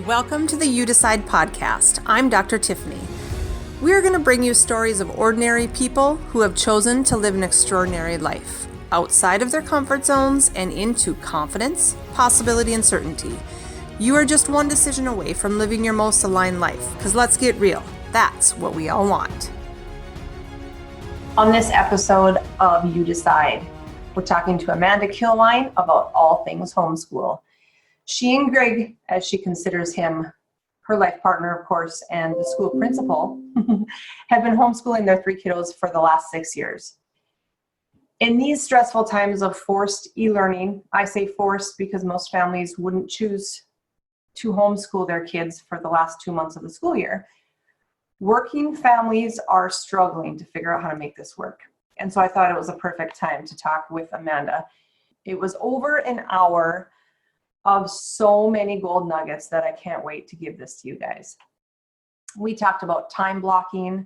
Welcome to the You Decide podcast. I'm Dr. Tiffany. We are going to bring you stories of ordinary people who have chosen to live an extraordinary life, outside of their comfort zones and into confidence, possibility, and certainty. You are just one decision away from living your most aligned life, because let's get real, that's what we all want. On this episode of You Decide, we're talking to Amanda Kilwein about all things homeschool. She and Greg, as she considers him, her life partner, of course, and the school principal, have been homeschooling their 3 kiddos for the last 6 years. In these stressful times of forced e-learning, I say forced because most families wouldn't choose to homeschool their kids for the last 2 months of the school year. Working families are struggling to figure out how to make this work. And so I thought it was a perfect time to talk with Amanda. It was over an hour of so many gold nuggets that I can't wait to give this to you guys. We talked about time blocking,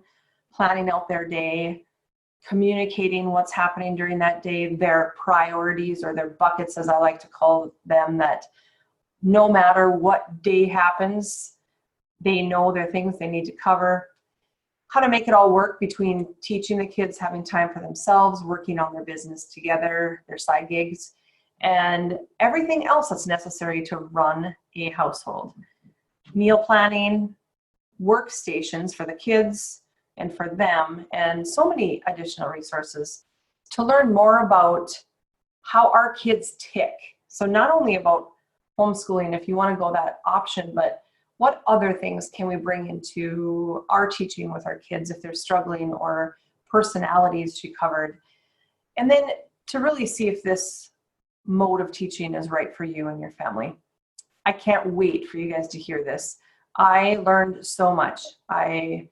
planning out their day, communicating what's happening during that day, their priorities or their buckets, as I like to call them, that no matter what day happens, they know there are things they need to cover, how to make it all work between teaching the kids, having time for themselves, working on their business together, their side gigs, and everything else that's necessary to run a household. Meal planning, workstations for the kids and for them, and so many additional resources to learn more about how our kids tick. So not only about homeschooling, if you want to go that option, but what other things can we bring into our teaching with our kids if they're struggling, or personalities she covered. And then to really see if this mode of teaching is right for you and your family. I can't wait for you guys to hear this. I learned so much. I've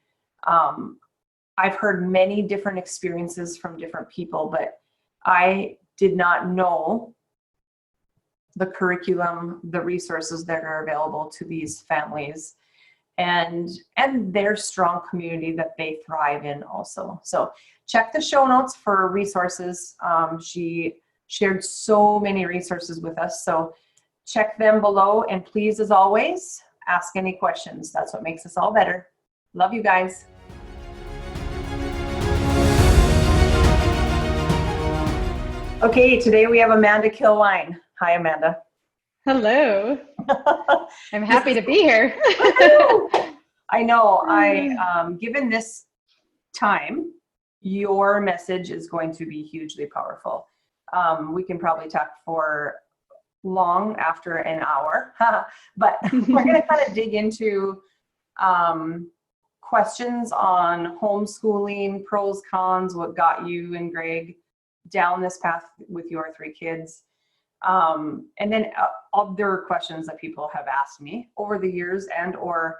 heard many different experiences from different people, but I did not know the curriculum, the resources that are available to these families, and their strong community that they thrive in also. So check the show notes for resources. She shared so many resources with us, so check them below, and please, as always, ask any questions. That's what makes us all better. Love you guys. Okay, today we have Amanda Kilwein. Hi, Amanda. Hello. I'm happy to be here. I know. Given this time, your message is going to be hugely powerful. We can probably talk for long after an hour, but we're going to kind of dig into questions on homeschooling, pros, cons, what got you and Greg down this path with your 3 kids. And then other questions that people have asked me over the years, or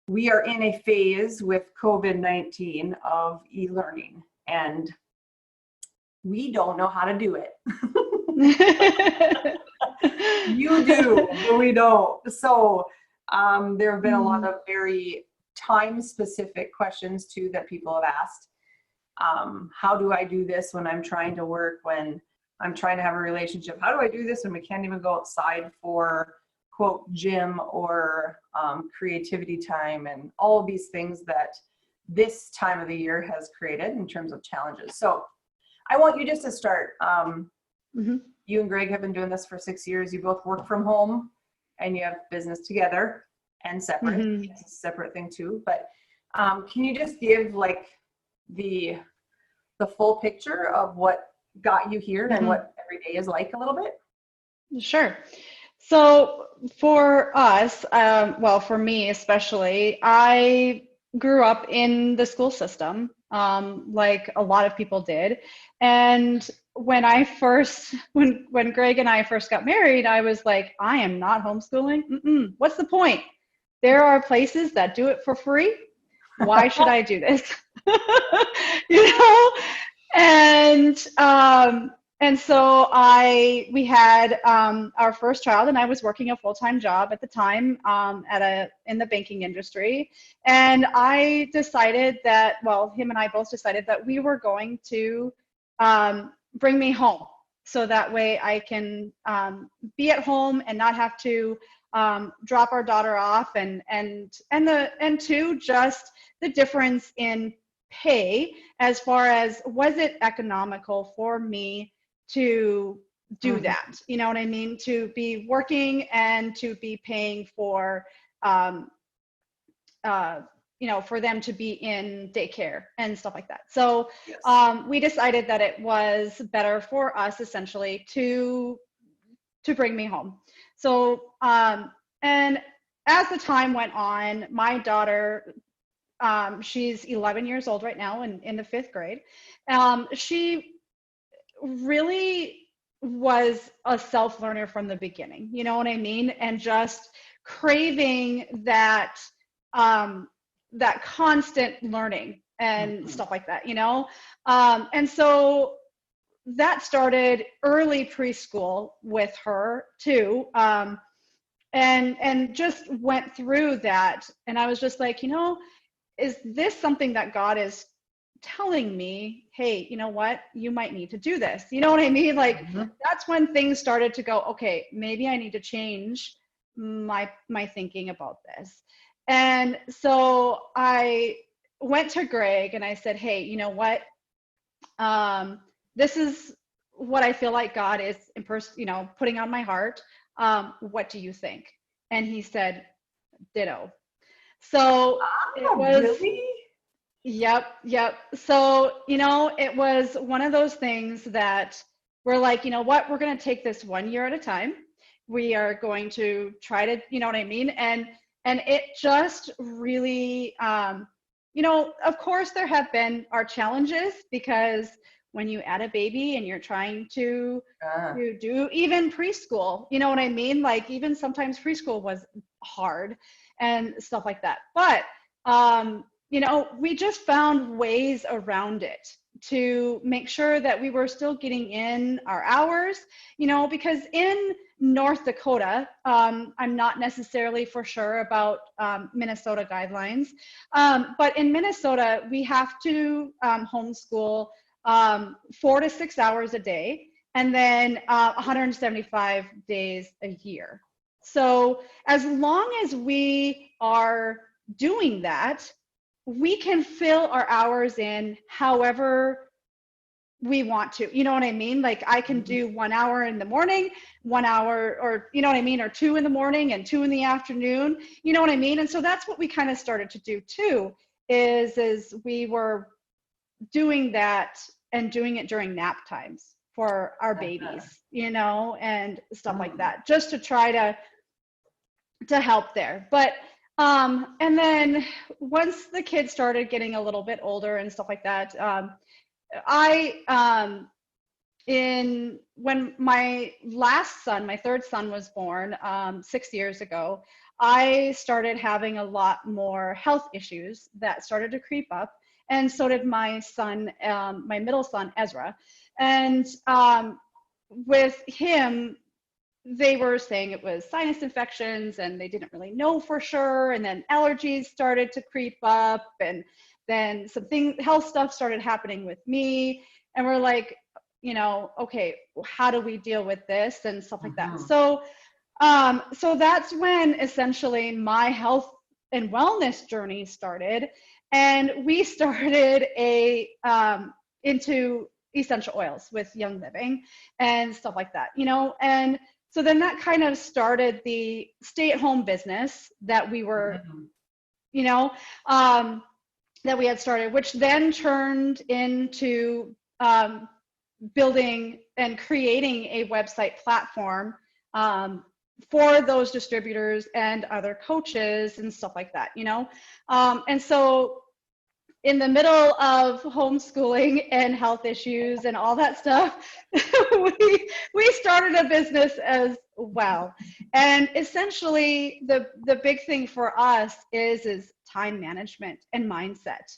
we are in a phase with COVID-19 of e-learning, and we don't know how to do it. You do, but we don't. So there have been a lot of very time-specific questions too that people have asked. How do I do this when I'm trying to work, when I'm trying to have a relationship? How do I do this when we can't even go outside for, quote, gym or creativity time, and all of these things that this time of the year has created in terms of challenges. So I want you just to start. You and Greg have been doing this for 6 years. You both work from home and you have business together and separate. It's a separate thing too. But can you just give like the full picture of what got you here and what every day is like a little bit? Sure. So for us, for me especially, I grew up in the school system, like a lot of people did. And when Greg and I first got married, I was like, I am not homeschooling. What's the point? There are places that do it for free. Why should I do this? And so we had our first child, and I was working a full-time job at the time in the banking industry. And I decided that, him and I both decided that we were going to bring me home, so that way I can be at home and not have to drop our daughter off, and two, just the difference in pay, as far as, was it economical for me to do that? You know what I mean? To be working and to be paying for, for them to be in daycare and stuff like that. So we decided that it was better for us, essentially, to bring me home. So, and as the time went on, my daughter, she's 11 years old right now, and in the 5th grade. She really was a self-learner from the beginning, you know what I mean? And just craving that, that constant learning and stuff like that, and so that started early preschool with her too, and just went through that. And I was just like, is this something that God is telling me? Hey, you know what? You might need to do this. You know what I mean? Like, that's when things started to go, okay, maybe I need to change my thinking about this. And so I went to Greg and I said, hey, you know what? This is what I feel like God is putting on my heart. What do you think? And he said, ditto. So it was, really? Yep. So, it was one of those things that we're like, you know what, we're going to take this 1 year at a time. We are going to try to, you know what I mean? And it just really, of course there have been our challenges, because when you add a baby and you're trying to do even preschool, you know what I mean? Like, even sometimes preschool was hard and stuff like that. But, we just found ways around it to make sure that we were still getting in our hours, because in North Dakota, I'm not necessarily for sure about Minnesota guidelines, but in Minnesota, we have to homeschool 4 to 6 hours a day, and then 175 days a year. So as long as we are doing that, we can fill our hours in however we want to, you know what I mean? Like, I can do 1 hour in the morning, 1 hour, or, you know what I mean? Or 2 in the morning and 2 in the afternoon, you know what I mean? And so that's what we kind of started to do too, is we were doing that and doing it during nap times for our babies, and stuff like that, just to try to help there. But and then once the kids started getting a little bit older and stuff like that, when my last son, my 3rd son, was born 6 years ago, I started having a lot more health issues that started to creep up, and so did my son, my middle son, Ezra. And with him, they were saying it was sinus infections, and they didn't really know for sure. And then allergies started to creep up, and then health stuff started happening with me. And we're like, okay, how do we deal with this and stuff like that? So, so that's when essentially my health and wellness journey started. And we started into essential oils with Young Living and stuff like that, and so then that kind of started the stay-at-home business that we were, that we had started, which then turned into building and creating a website platform for those distributors and other coaches and stuff like that, and so in the middle of homeschooling and health issues and all that stuff, we started a business as well. And essentially, the big thing for us is time management and mindset.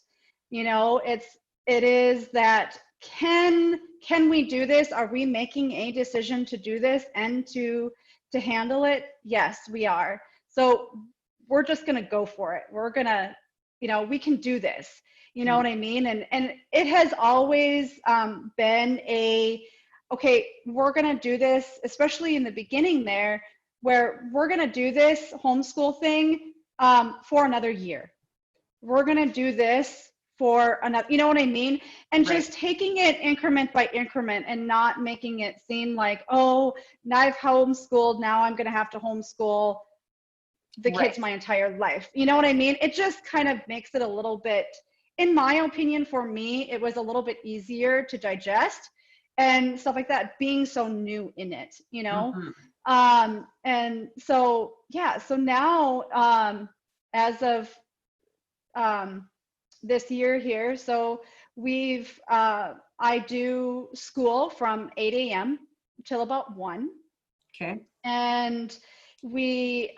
It is that, can we do this? Are we making a decision to do this and to handle it? Yes, we are. So we're just going to go for it. We're going to, we can do this. You know what I mean? And it has always been okay, we're going to do this, especially in the beginning there. where we're going to do this homeschool thing for another year. We're going to do this for another, you know what I mean? And just taking it increment by increment and not making it seem like, oh, now I've homeschooled, now I'm going to have to homeschool the kids my entire life. You know what I mean? It just kind of makes it a little bit, in my opinion, for me, it was a little bit easier to digest and stuff like that, being so new in it, you know? And so, yeah, so now, as of this year here, so we've, I do school from 8 a.m. till about 1. Okay. And we,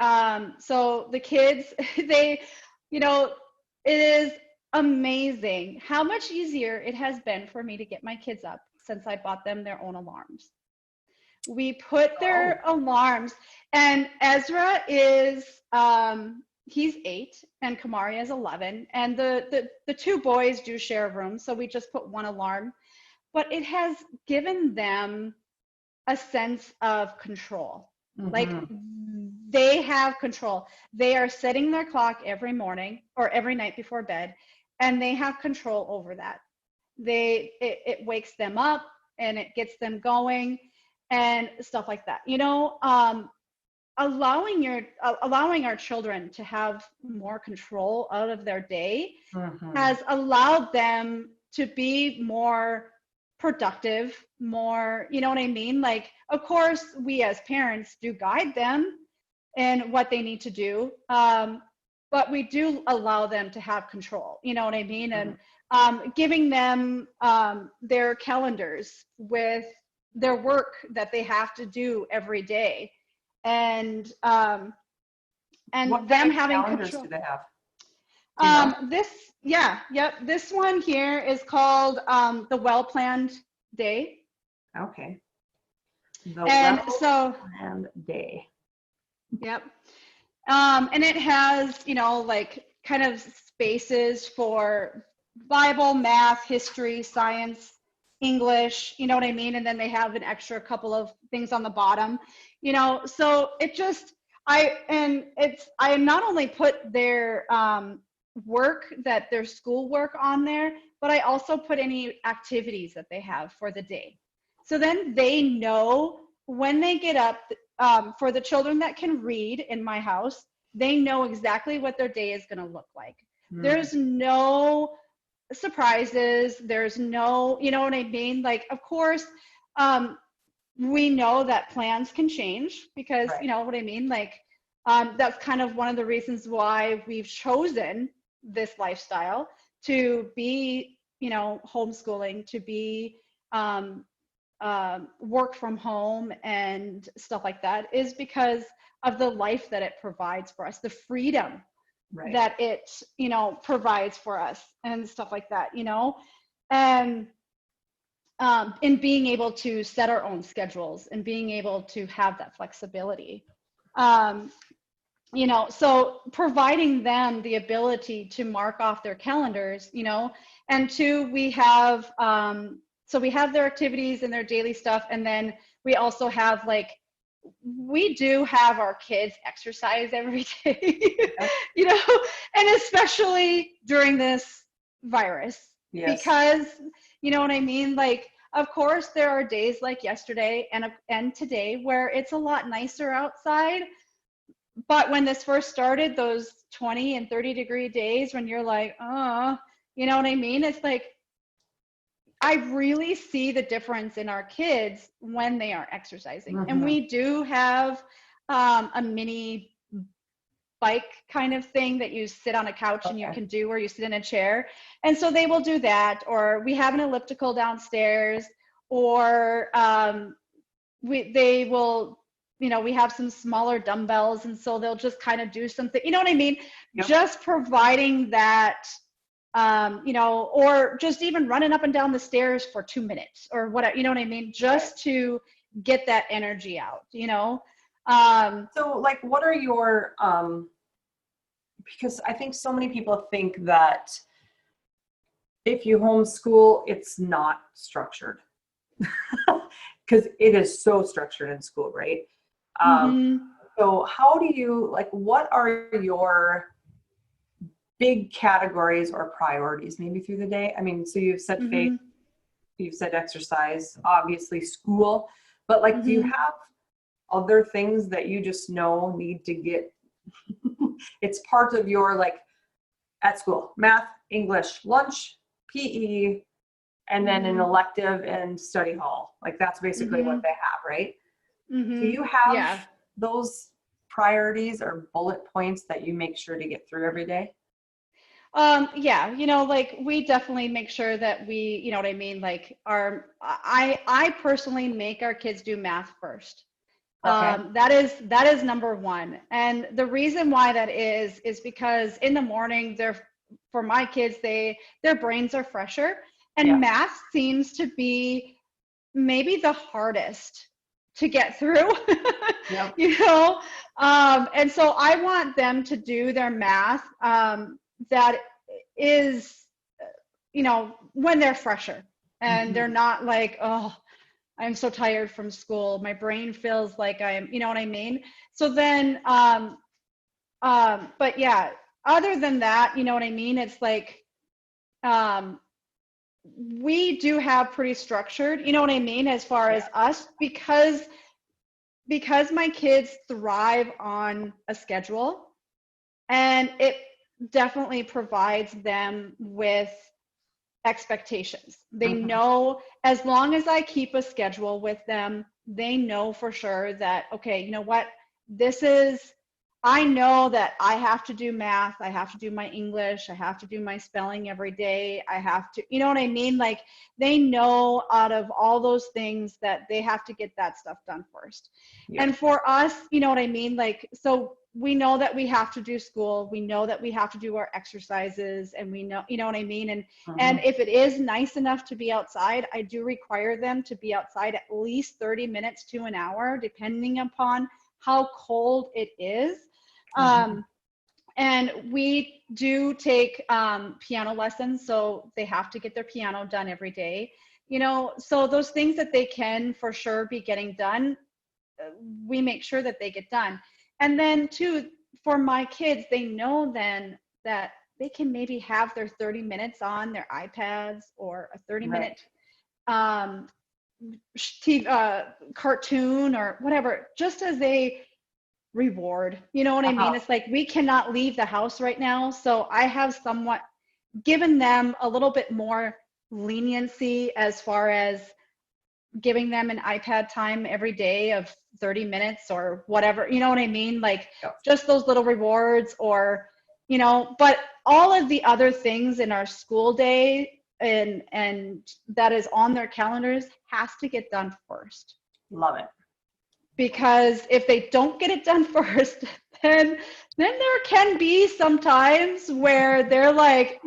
so the kids, they, you know, it is amazing how much easier it has been for me to get my kids up since I bought them their own alarms. We put their alarms, and Ezra is, he's 8 and Kamari is 11, and the two boys do share a room, so we just put one alarm, but it has given them a sense of control. Like they have control. They are setting their clock every morning or every night before bed, and they have control over that. It wakes them up and it gets them going and stuff like that. You know, allowing our children to have more control out of their day has allowed them to be more productive, more, you know what I mean? Like, of course, we as parents do guide them in what they need to do, but we do allow them to have control, you know what I mean? And giving them their calendars with their work that they have to do every day, and what them kind of having calendars control. do they have? This one here is called the Well-Planned Day. Okay. The Well-Planned Day. Yep. And it has, you know, like kind of spaces for Bible, math, history, science, English, you know what I mean? And then they have an extra couple of things on the bottom, you know, so it just, I not only put their work, that their school work on there, but I also put any activities that they have for the day. So then they know when they get up, for the children that can read in my house, they know exactly what their day is going to look like. There's no surprises. There's no, you know what I mean? Like, of course, we know that plans can change because, you know what I mean? Like, that's kind of one of the reasons why we've chosen this lifestyle, to be, you know, homeschooling, to be work from home and stuff like that, is because of the life that it provides for us, the freedom that it, you know, provides for us and stuff like that, you know, and in being able to set our own schedules and being able to have that flexibility. You know, so providing them the ability to mark off their calendars, you know, and two, we have, so we have their activities and their daily stuff. And then we also have, like, we do have our kids exercise every day, you know, and especially during this virus, because, you know what I mean? Like, of course, there are days like yesterday and today where it's a lot nicer outside. But when this first started, those 20 and 30 degree days when you're like, oh, you know what I mean? It's like, I really see the difference in our kids when they are exercising. And we do have a mini bike kind of thing that you sit on a couch and you can do, or you sit in a chair. And so they will do that, or we have an elliptical downstairs, or they will, you know, we have some smaller dumbbells, and so they'll just kind of do something, you know what I mean? Just providing that, you know, or just even running up and down the stairs for 2 minutes or whatever, you know what I mean? Just to get that energy out, you know? So, like, what are your, because I think so many people think that if you homeschool, it's not structured. Because it is so structured in school, right? So how do you, like, what are your big categories or priorities maybe through the day? I mean, so you've said faith, you've said exercise, obviously school, but like, do you have other things that you just know need to get, it's part of your, like, at school, math, English, lunch, PE, and then an elective and study hall. Like, that's basically what they have, right? Do you have those priorities or bullet points that you make sure to get through every day? Yeah, like we definitely make sure that we, you know what I mean? Like I personally make our kids do math first. Okay. That is number one. And the reason why that is because in the morning, for my kids, their brains are fresher, and math seems to be maybe the hardest to get through. Yep. And so I want them to do their math that is, when they're fresher and they're not like, oh, I'm so tired from school. My brain feels like I'm, you know what I mean? So then, but yeah, other than that, you know what I mean? It's like, we do have pretty structured, you know what I mean? As far as us, because my kids thrive on a schedule, and it definitely provides them with expectations. They know, as long as I keep a schedule with them, they know for sure that, okay, you know what, I know that I have to do math, I have to do my English, I have to do my spelling every day, I have to, you know what I mean? Like, they know out of all those things that they have to get that stuff done first. And for us, you know what I mean? Like, so we know that we have to do school, we know that we have to do our exercises, and we know, you know what I mean? And if it is nice enough to be outside, I do require them to be outside at least 30 minutes to an hour, depending upon how cold it is. And we do take piano lessons, so they have to get their piano done every day. So those things that they can for sure be getting done, we make sure that they get done. And then too, for my kids, they know then that they can maybe have their 30 minutes on their iPads, or a 30-minute cartoon or whatever, just as a reward. You know what I mean? It's like, we cannot leave the house right now. So I have somewhat given them a little bit more leniency as far as giving them an iPad time every day of 30 minutes or whatever, you know what I mean? Like, just those little rewards, or, but all of the other things in our school day and that is on their calendars has to get done first. Love it. Because if they don't get it done first, then there can be some times where they're like,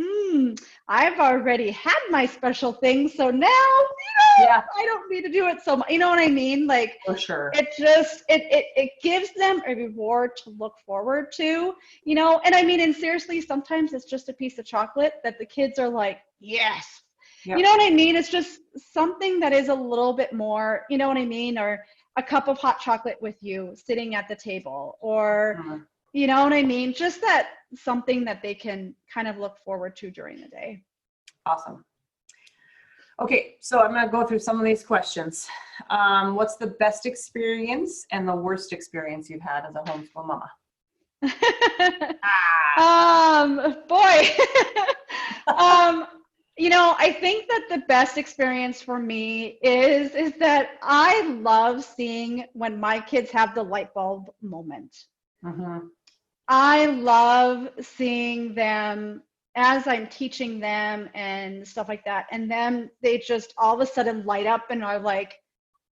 I've already had my special thing, so now, I don't need to do it so much. You know what I mean? Like, for sure. It just, it gives them a reward to look forward to, and I mean, and seriously, sometimes it's just a piece of chocolate that the kids are like, yes. Yep. You know what I mean? It's just something that is a little bit more, you know what I mean? Or a cup of hot chocolate with you sitting at the table, or, you know what I mean? Just that something that they can kind of look forward to during the day. Awesome. Okay, so I'm going to go through some of these questions. What's the best experience and the worst experience you've had as a homeschool mama? I think that the best experience for me is that I love seeing when my kids have the light bulb moment. I love seeing them as I'm teaching them and stuff like that. And then they just all of a sudden light up and are like,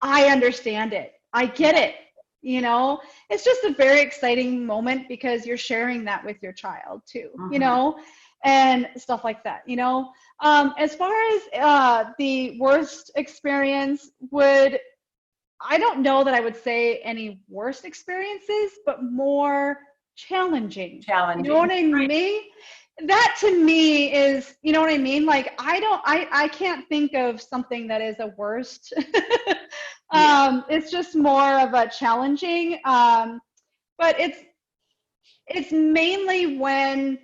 I understand it. I get it. It's just a very exciting moment because you're sharing that with your child too, and stuff like that, As far as the worst experience I don't know that I would say any worst experiences, but more challenging. You know what I mean? That to me is, you know what I mean? Like, I can't think of something that is a worst. It's just more of a challenging. but it's mainly when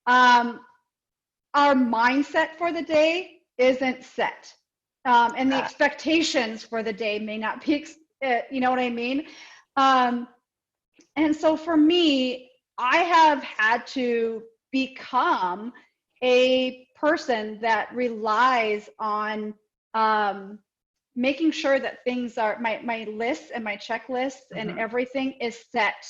our mindset for the day isn't set, and the expectations for the day may not be, you know what I mean? And so for me, I have had to become a person that relies on making sure that things are, my lists and my checklists and everything is set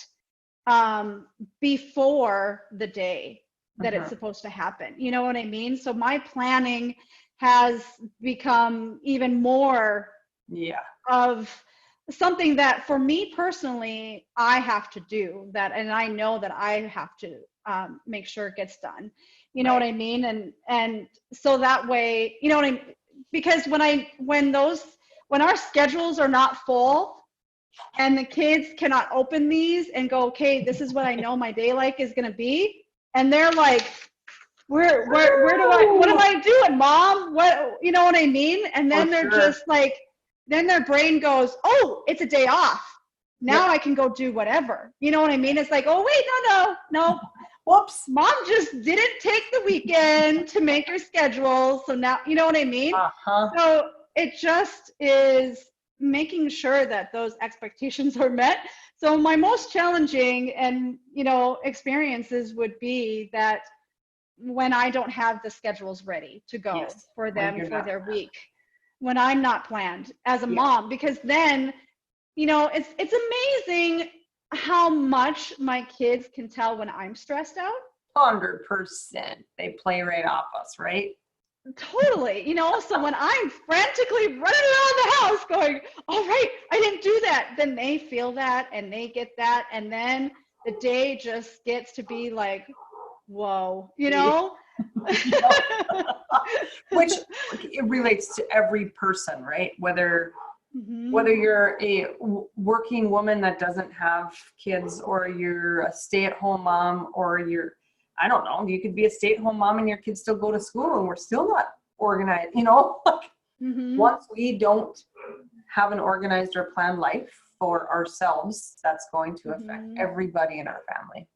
before the day that it's supposed to happen. You know what I mean? So my planning has become even more of something that for me personally, I have to do that. And I know that I have to make sure it gets done. You know what I mean? And so that way, you know what I mean? Because when our schedules are not full and the kids cannot open these and go, okay, this is what I know my day like is going to be. And they're like, what am I doing, Mom? What, you know what I mean? And then they're just like, then their brain goes, oh, it's a day off. Now I can go do whatever. You know what I mean? It's like, oh, wait, no. Whoops. Mom just didn't take the weekend to make her schedule. So now, you know what I mean? So it just is making sure that those expectations are met. So my most challenging and, experiences would be that when I don't have the schedules ready to go for them for their week, when I'm not planned as a mom, because then, it's amazing how much my kids can tell when I'm stressed out. 100%. They play right off us, right? Totally. So when I'm frantically running around the house going, all right, I didn't do that, then they feel that and they get that. And then the day just gets to be like, whoa, Which it relates to every person, right? Whether you're a working woman that doesn't have kids, or you're a stay-at-home mom, or I don't know, you could be a stay-at-home mom and your kids still go to school and we're still not organized, Once we don't have an organized or planned life for ourselves, that's going to affect everybody in our family.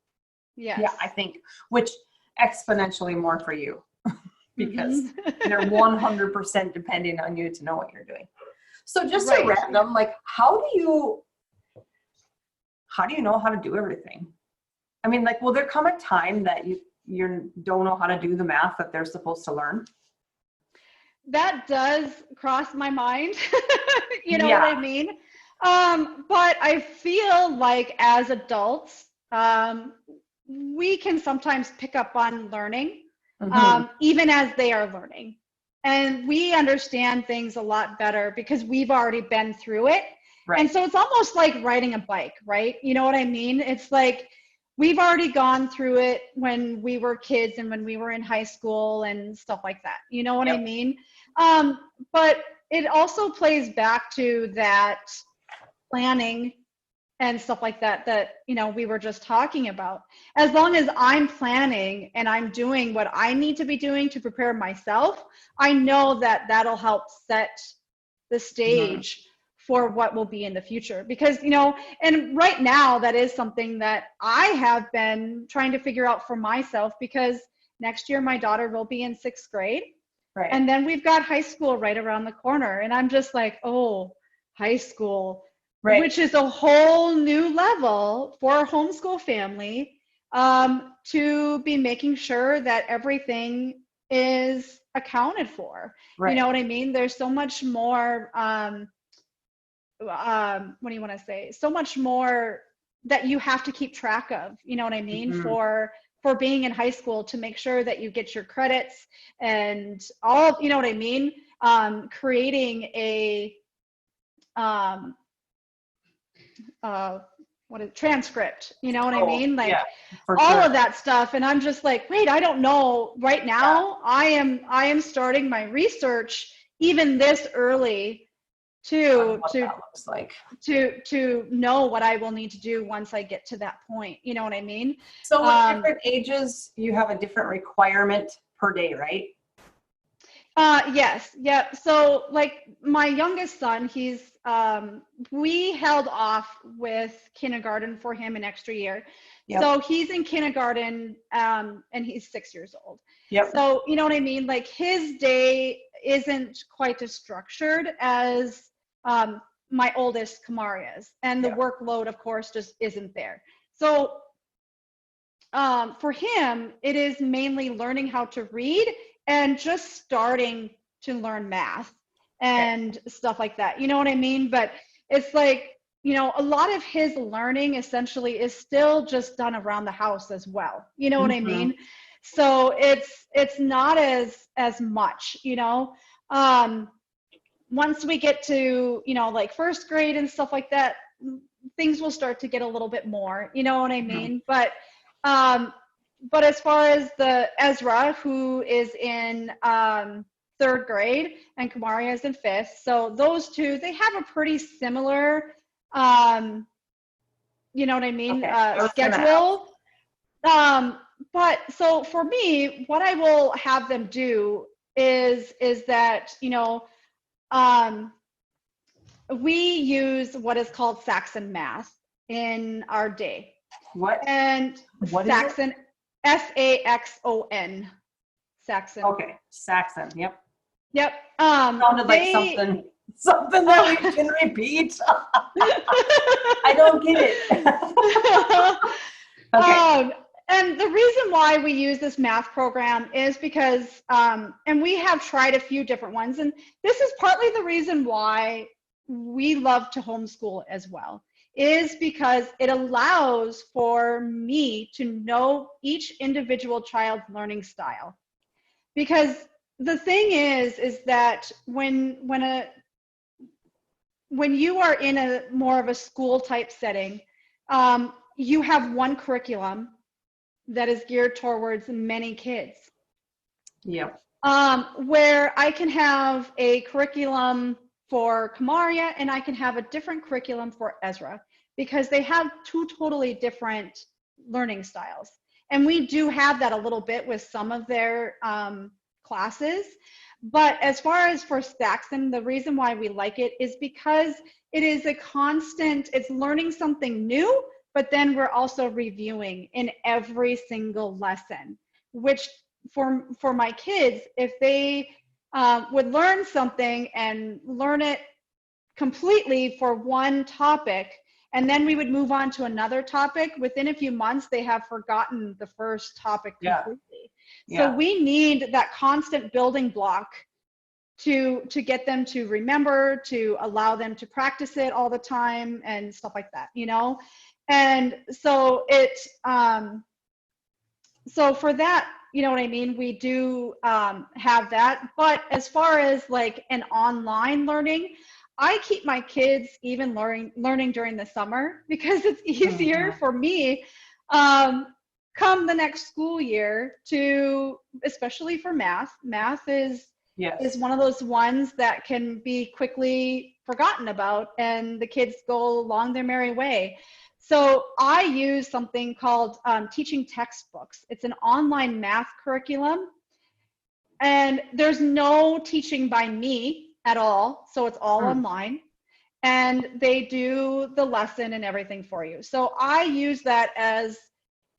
Yes. Yeah, I think, which exponentially more for you because they're 100% depending on you to know what you're doing. So just a random, how do you know how to do everything? I mean, will there come a time that you don't know how to do the math that they're supposed to learn? That does cross my mind. You know what I mean? But I feel like as adults, we can sometimes pick up on learning, even as they are learning. And we understand things a lot better because we've already been through it. Right. And so it's almost like riding a bike, right? You know what I mean? It's like we've already gone through it when we were kids and when we were in high school and stuff like that. You know what I mean? But it also plays back to that planning and stuff like that, we were just talking about. As long as I'm planning and I'm doing what I need to be doing to prepare myself, I know that that'll help set the stage for what will be in the future. Because, and right now that is something that I have been trying to figure out for myself, because next year my daughter will be in 6th grade. Right. And then we've got high school right around the corner. And I'm just like, oh, high school. Right. Which is a whole new level for a homeschool family, to be making sure that everything is accounted for. Right. You know what I mean? There's so much more, what do you want to say? So much more that you have to keep track of, you know what I mean? For being in high school, to make sure that you get your credits and all, you know what I mean? Creating a, transcript, you know what I mean? All of that stuff. And I'm just like, wait, I don't know right now. I am starting my research even this early to know what I will need to do once I get to that point. You know what I mean? So with different ages, you have a different requirement per day, right? Yes, yeah. So like my youngest son, we held off with kindergarten for him an extra year. Yep. So he's in kindergarten, and he's 6 years old. Yep. So you know what I mean? Like his day isn't quite as structured as my oldest Kamaria's, and the workload, of course, just isn't there. So for him, it is mainly learning how to read and just starting to learn math and stuff like that. You know what I mean? But it's like, a lot of his learning essentially is still just done around the house as well. You know what I mean? So it's not as much, once we get to, like first grade and stuff like that, things will start to get a little bit more, you know what I mean? But as far as the Ezra, who is in third grade, and Kamaria is in fifth, so those two, they have a pretty similar, you know what I mean, schedule. But so for me, what I will have them do is that, we use what is called Saxon math in our day. What? And what Saxon, Saxon. Saxon. Okay, Saxon. Yep. Yep. Sounded like something that we can repeat. I don't get it. Okay. And the reason why we use this math program is because, and we have tried a few different ones, and this is partly the reason why we love to homeschool as well, is because it allows for me to know each individual child's learning style. Because the thing is that when you are in a more of a school type setting, you have one curriculum that is geared towards many kids. Yep. Where I can have a curriculum for Kamaria and I can have a different curriculum for Ezra, because they have two totally different learning styles. And we do have that a little bit with some of their classes. But as far as for Saxon, the reason why we like it is because it is a constant, it's learning something new, but then we're also reviewing in every single lesson, which for my kids, if they would learn something and learn it completely for one topic, and then we would move on to another topic, within a few months, they have forgotten the first topic completely. So we need that constant building block to get them to remember, to allow them to practice it all the time and stuff like that, And so so for that, you know what I mean? We do have that. But as far as like an online learning, I keep my kids even learning during the summer, because it's easier for me come the next school year to, especially for math. Math is one of those ones that can be quickly forgotten about, and the kids go along their merry way. So I use something called teaching textbooks. It's an online math curriculum, and there's no teaching by me at all. So it's all online, and they do the lesson and everything for you. So I use that as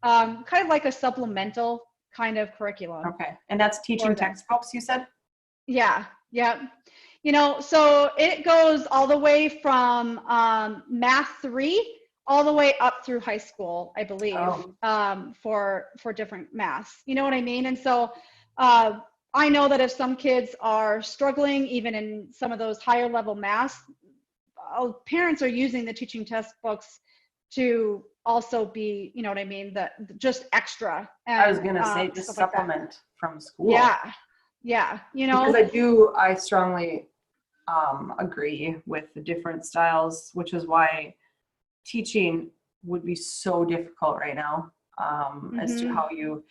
kind of like a supplemental kind of curriculum. Okay. And that's teaching textbooks, you said? Yeah. So it goes all the way from Math 3 all the way up through high school, I believe, for different maths. You know what I mean? And so I know that if some kids are struggling, even in some of those higher level maths, parents are using the teaching textbooks to also be, you know what I mean, just extra. And, I was going to say just supplement from school. Yeah. Because I strongly agree with the different styles, which is why teaching would be so difficult right now, as to how you,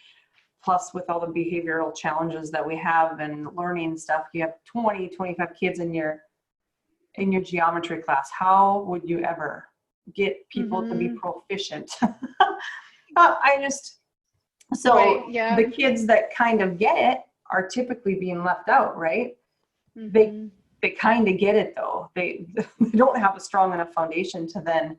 plus with all the behavioral challenges that we have and learning stuff, you have 20, 25 kids in your geometry class. How would you ever get people to be proficient? The kids that kind of get it are typically being left out, right? Mm-hmm. They kind of get it though. They don't have a strong enough foundation to then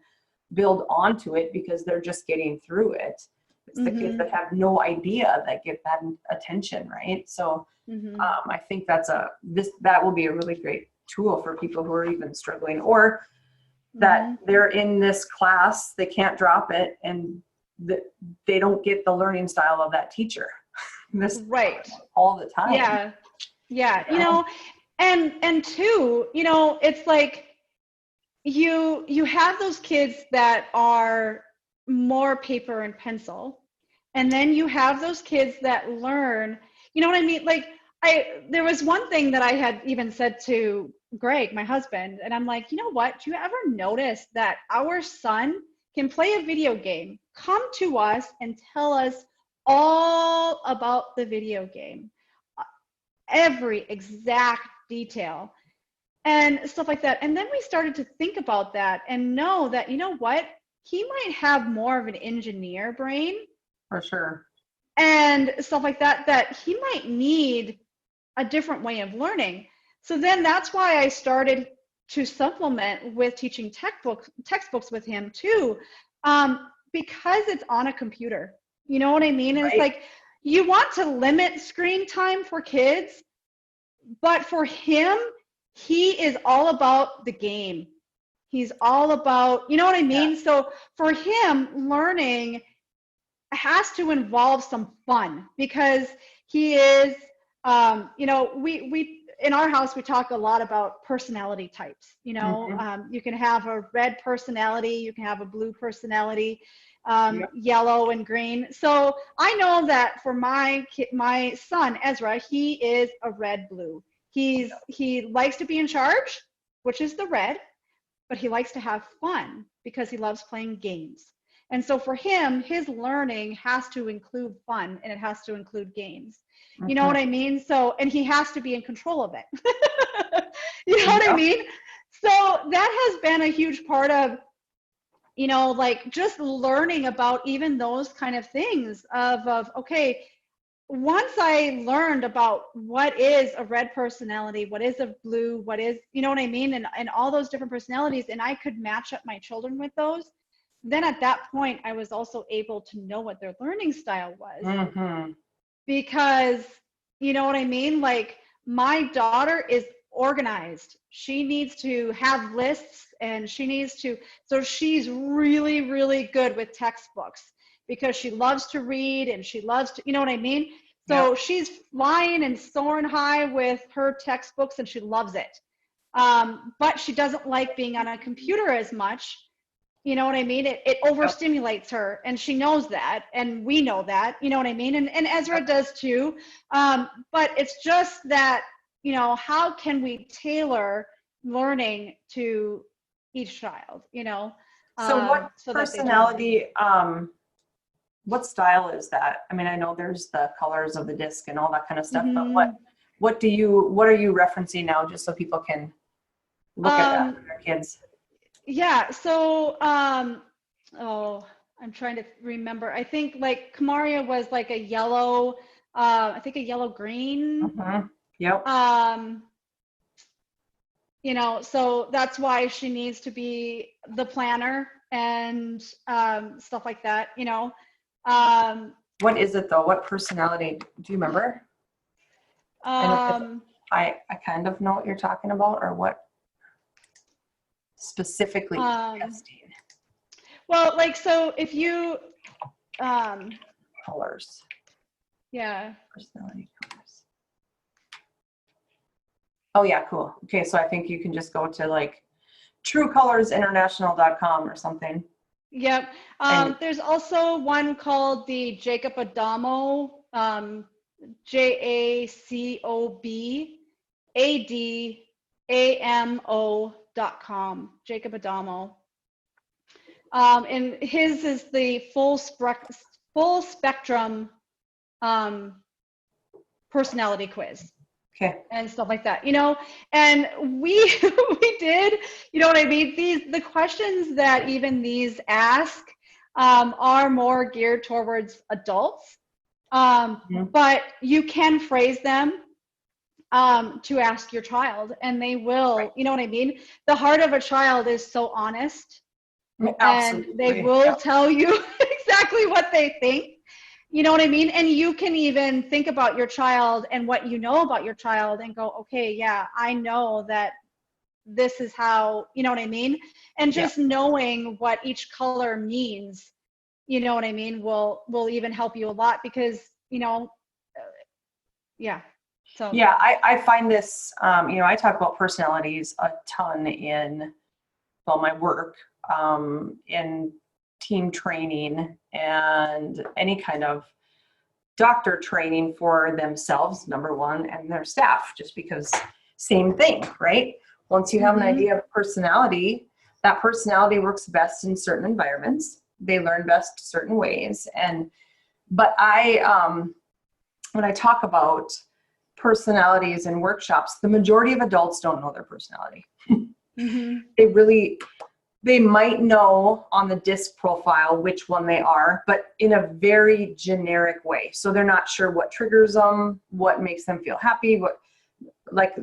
build onto it because they're just getting through it. It's the kids that have no idea that get that attention, right? So I think that will be a really great tool for people who are even struggling, or that they're in this class, they can't drop it, and they don't get the learning style of that teacher. This Right. all the time. Yeah. Yeah. You know, and two, you know, it's like you have those kids that are more paper and pencil, and then you have those kids that learn, you know what I mean? Like there was one thing that I had even said to Greg, my husband, and I'm like, you know what? Do you ever notice that our son can play a video game, come to us and tell us all about the video game, every exact detail and stuff like that. And then we started to think about that and know that, you know what? He might have more of an engineer brain. For sure. And stuff like that, that he might need a different way of learning. So then that's why I started to supplement with teaching textbooks with him too, because it's on a computer. You know what I mean? And It's like, you want to limit screen time for kids, but for him, he is all about the game. He's all about, you know what I mean? Yeah. So for him, learning has to involve some fun, because he is, you know, we in our house, we talk a lot about personality types. You know, you can have a red personality, you can have a blue personality, yellow and green. So I know that for my son, Ezra, he is a red-blue. He likes to be in charge, which is the red, but he likes to have fun because he loves playing games. And so for him, his learning has to include fun, and it has to include games. You know what I mean? So, and he has to be in control of it. You know what I mean? So that has been a huge part of, you know, like just learning about even those kind of things of okay, once I learned about what is a red personality, what is a blue, what is, you know what I mean? And all those different personalities, and I could match up my children with those, then at that point, I was also able to know what their learning style was. Because, you know what I mean? Like, my daughter is organized. She needs to have lists, and she needs to, so she's really, really good with textbooks because she loves to read and she loves to, you know what I mean? So she's flying and soaring high with her textbooks, and she loves it. But she doesn't like being on a computer as much. You know what I mean? It overstimulates her, and she knows that, and we know that, you know what I mean? And Ezra does too. But it's just that, you know, how can we tailor learning to each child, you know? So what personality, what style is that? I mean, I know there's the colors of the disc and all that kind of stuff, but what are you referencing now, just so people can look at that for their kids? Yeah, so, I'm trying to remember. I think like Kamaria was like a yellow, I think a yellow-green. Yep. You know, so that's why she needs to be the planner and stuff like that, you know. What is it though? What personality? Do you remember? I kind of know what you're talking about, or what specifically testing. Well, like, so if you colors. Yeah. Personality colors. Oh yeah, cool. Okay, so I think you can just go to like truecolorsinternational.com or something. Yep. There's also one called the Jacob Adamo, JACOBADAMO.com, Jacob Adamo. And his is the full spectrum personality quiz. Okay. And stuff like that, you know, and we did, you know what I mean? The questions that even these ask are more geared towards adults. But you can phrase them to ask your child, and they will, you know what I mean? The heart of a child is so honest. Absolutely. And they will tell you exactly what they think. You know what I mean? And you can even think about your child and what you know about your child and go, okay, yeah, I know that this is how, you know what I mean? And just knowing what each color means, you know what I mean, will even help you a lot because, you know, So yeah, I find this, you know, I talk about personalities a ton in, well, my work, in team training and any kind of doctor training for themselves, number one, and their staff, just because same thing, right? Once you have an idea of personality, that personality works best in certain environments. They learn best certain ways. But when I talk about personalities in workshops, the majority of adults don't know their personality. They might know on the disc profile which one they are, but in a very generic way. So they're not sure what triggers them, what makes them feel happy, what, like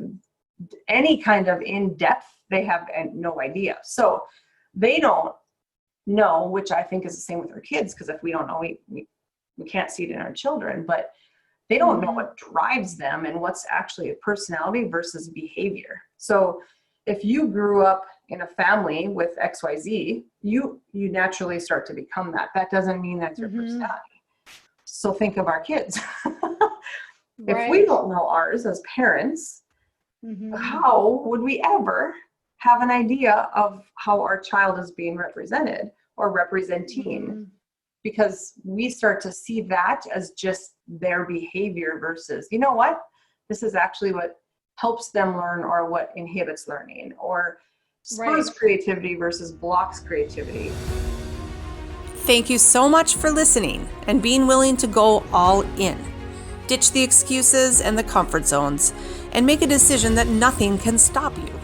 any kind of in-depth, they have no idea. So they don't know, which I think is the same with our kids, because if we don't know, we can't see it in our children, but they don't know what drives them and what's actually a personality versus behavior. So if you grew up in a family with XYZ, you naturally start to become that. That doesn't mean that's your personality. So think of our kids. If we don't know ours as parents, how would we ever have an idea of how our child is being represented or representing? Because we start to see that as just their behavior versus, you know what, this is actually what helps them learn or what inhibits learning or spurs creativity versus blocks creativity. Thank you so much for listening and being willing to go all in. Ditch the excuses and the comfort zones and make a decision that nothing can stop you.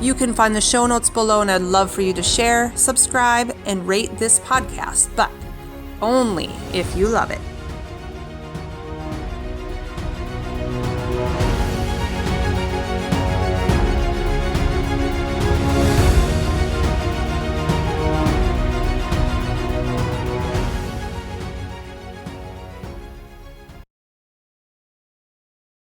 You can find the show notes below, and I'd love for you to share, subscribe, and rate this podcast, but only if you love it.